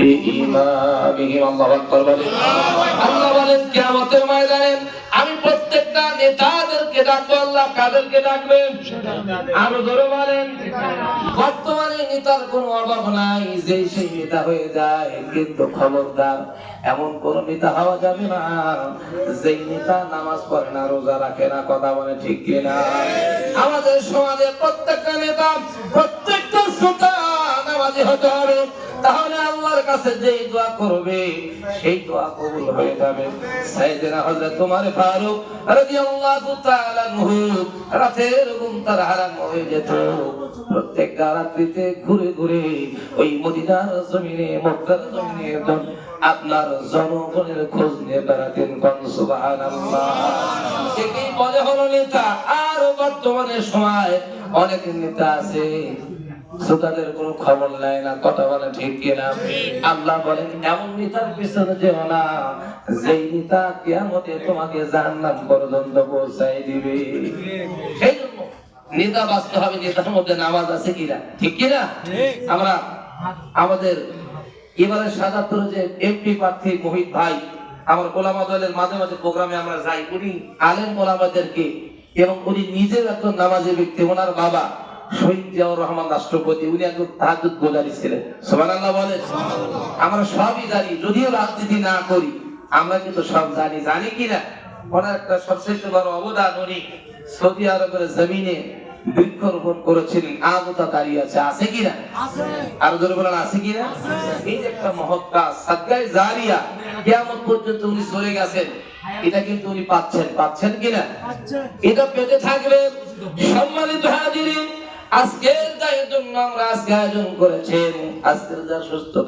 বিইমামিহিম। আল্লাহু আকবার বলেন। আল্লাহ বলেন কিয়ামতের ময়দানে আমি প্রত্যেকটা নেতাদেরকে ডাকবো। আল্লাহ কাদেরকে ডাকবেন? আরো জোরে বলেন। বর্তমানে নেতার কোনো অভাব নাই, যে সেই নেতা হয়ে যায়, কিন্তু খবরদার এমন কোন নেতা হওয়া যাবে না যেই নেতা নামাজ পড়ে না, রোজা রাখে না। কথা বলে ঠিক কিনা? আমাদের সমাজে প্রত্যেকটা নেতা, প্রত্যেকটা শ্রোতা নামাজি হতে হবে, তাহলে আল্লাহর কাছে যেই দোয়া করবে সেই দোয়া কবুল হয়ে যাবে। সাইয়েদনা হযরত ওমর ফারুক রাদিয়াল্লাহু তাআলা আনহু রাতের ঘুম তার হারাম হয়ে যেত, প্রত্যেক রাত্রিতে ঘুরে ঘুরে ওই মদিনার জমিনে, মক্কার জমিনে আপনার জনগণের খোঁজ নিয়ে বেড়াতেন। কোন সুবহানাল্লাহ। একেই বলে হলো নেতা। আর বর্তমানে সময় অনেক নেতা আছে শ্রোতাদের কোনো খবর নেয় না। কথা বলে ঠিক কিনা? আল্লাহ বলেন এমন নেতার পিছনে যেও না যেই নেতা কিয়ামতে তোমাকে জাহান্নাম পর্যন্ত পৌঁছায় দিবে। সেই জন্য নেতা বাঁচতে হবে। নেতার মধ্যে নামাজ আছে কিনা? ঠিক কিনা? আমরা আমাদের এবারে ৭৭ যে এমপি প্রার্থী মোহিত ভাই, আমার ওলামা দলের মাঝে মাঝে প্রোগ্রামে আমরা যাই, উনি আলেম ওলামাদেরকে, এবং উনি নিজেও একজন নামাজি ব্যক্তি। ওনার বাবা শহীদ জিয়াউর রহমান রাষ্ট্রপতি, উনি একজন তাহাজ্জুদ গোজারি ছিলেন। সুবহানাল্লাহ বলেন। আমরা সবই জানি, যদিও রাজনীতি না করি আমরা কিন্তু সব জানি। জানি কিনা? ওনার একটা সবচেয়ে বড় অবদান, উনি সৌদি আরবের জমিনে বৃক্ষরোপণ করেছিলেন। আজও তা দাঁড়িয়ে আছে। আছে কিনা? আরো জোরে বলেন আছে কিনা? এই যে একটা মহৎ কাজ, সাদকায়ে জারিয়া, কিয়ামত পর্যন্ত উনি চলে গেছেন, এটা কিন্তু উনি পাচ্ছেন কিনা? এটা পেতে থাকবে। সম্মানিত হাজিরিন, আজকের দায়ের জন্য আমরা আজকে আয়োজন করেছেন। আজকের যা সুস্থতা